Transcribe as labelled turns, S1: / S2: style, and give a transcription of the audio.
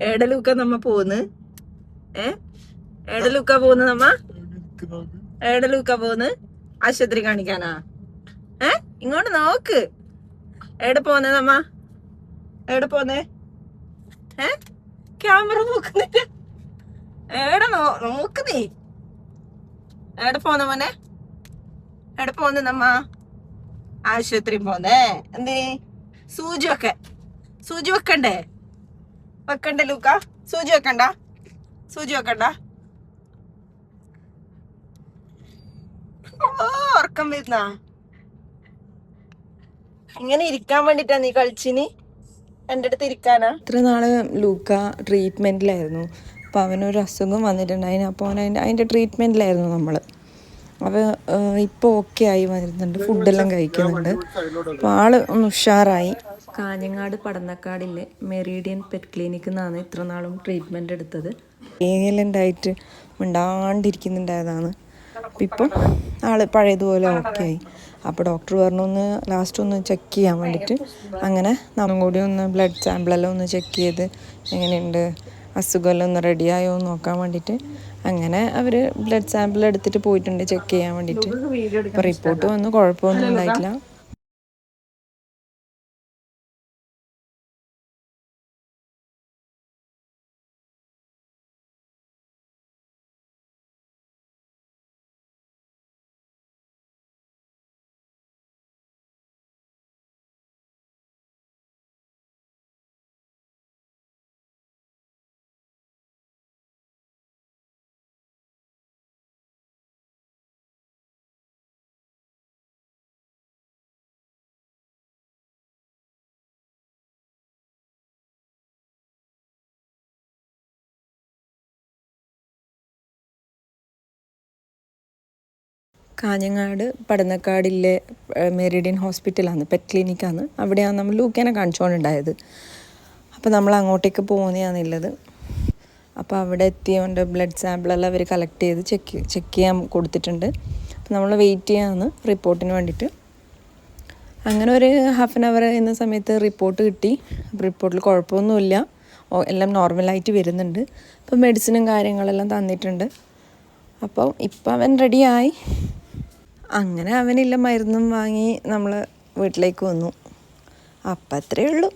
S1: ഏടലൂക്ക നമ്മ പോന്ന് ഏടലൂക്ക പോന്ന് നമ്മ ഏടലൂക്ക പോന്ന് ആശുപത്രി കാണിക്കാനാ ഇങ്ങോട്ട് നോക്ക്. എവിടെ പോന്നേ നമ്മ? എവിടെ പോന്നേ? ക്യാമറ നോക്കുന്നില്ല. എവിടെ നോക്ക് നീ. എവിടെ പോന്ന മോനെ? എവിടെ പോന്ന് നമ്മ? ആശുപത്രി പോന്നേ. എന്തിന്? സൂചി വെക്കണ്ടേ? വെക്കണ്ടേ ലൂക്ക? സൂചി വെക്കണ്ട? ഉറക്കം വരുന്ന ഇങ്ങനെ ഇരിക്കാൻ വേണ്ടിട്ടാ നീ കളിച്ചിന്? എൻ്റെ അടുത്ത് ഇരിക്കാനാ?
S2: ഇത്ര നാള് ലൂക്ക ട്രീറ്റ്മെൻറ്റിലായിരുന്നു. അപ്പോൾ അവനൊരു അസുഖം വന്നിട്ടുണ്ടായിന്. അപ്പോൾ അതിൻ്റെ ട്രീറ്റ്മെൻറ്റിലായിരുന്നു നമ്മൾ. അപ്പോൾ ഇപ്പോൾ ഓക്കെ ആയി വരുന്നുണ്ട്, ഫുഡെല്ലാം കഴിക്കുന്നുണ്ട്. അപ്പോൾ ആൾ ഒന്ന് ഉഷാറായി. കാഞ്ഞങ്ങാട് പടന്നക്കാടിലെ മെറീഡിയൻ പെറ്റ് ക്ലിനിക്കിൽ നിന്നാണ് ഇത്ര നാളും ട്രീറ്റ്മെൻറ്റ് എടുത്തത്. ഏലൻ്റായിട്ട് മിണ്ടാണ്ടിരിക്കുന്നുണ്ടായതാണ്. അപ്പം ഇപ്പം ആൾ പഴയതുപോലെ ഓക്കെ ആയി. അപ്പോൾ ഡോക്ടർ പറഞ്ഞു ലാസ്റ്റ് ഒന്ന് ചെക്ക് ചെയ്യാൻ വേണ്ടിയിട്ട്. അങ്ങനെ നമ്മളും കൂടി ഒന്ന് ബ്ലഡ് സാമ്പിളെല്ലാം ഒന്ന് ചെക്ക് ചെയ്ത് എങ്ങനെയുണ്ട്, അസുഖമെല്ലാം ഒന്ന് റെഡിയായോ എന്ന് നോക്കാൻ വേണ്ടിയിട്ട്. അങ്ങനെ അവർ ബ്ലഡ് സാമ്പിൾ എടുത്തിട്ട് പോയിട്ടുണ്ട് ചെക്ക് ചെയ്യാൻ വേണ്ടിയിട്ട്. അപ്പോൾ റിപ്പോർട്ട് വന്നു, കുഴപ്പമൊന്നും ഉണ്ടായിട്ടില്ല. കാഞ്ഞങ്ങാട് പടന്നക്കാടിലെ മെറിഡിയൻ ഹോസ്പിറ്റലാണ്, പെറ്റ് ക്ലിനിക്കാണ്. അവിടെയാണ് നമ്മൾ ലൂക്കേനെ കാണിച്ചുകൊണ്ടുണ്ടായത്. അപ്പോൾ നമ്മൾ അങ്ങോട്ടേക്ക് പോകുന്നതാണുള്ളത്. അപ്പോൾ അവിടെ എത്തിയോണ്ട് ബ്ലഡ് സാമ്പിളെല്ലാം അവർ കളക്ട് ചെയ്ത് ചെക്ക് ചെയ്യാൻ കൊടുത്തിട്ടുണ്ട്. അപ്പോൾ നമ്മൾ വെയിറ്റ് ചെയ്യാമെന്ന് റിപ്പോർട്ടിന് വേണ്ടിയിട്ട്. അങ്ങനെ ഒരു ഹാഫ് ആൻ അവർ എന്ന സമയത്ത് റിപ്പോർട്ട് കിട്ടി. റിപ്പോർട്ടിൽ കുഴപ്പമൊന്നുമില്ല, എല്ലാം നോർമലായിട്ട് വരുന്നുണ്ട്. അപ്പോൾ മെഡിസിനും കാര്യങ്ങളെല്ലാം തന്നിട്ടുണ്ട്. അപ്പോൾ ഇപ്പം അവൻ റെഡിയായി. അങ്ങനെ അവനില്ല മരുന്നും വാങ്ങി നമ്മൾ വീട്ടിലേക്ക് വന്നു. അപ്പം അത്രയേ ഉള്ളൂ.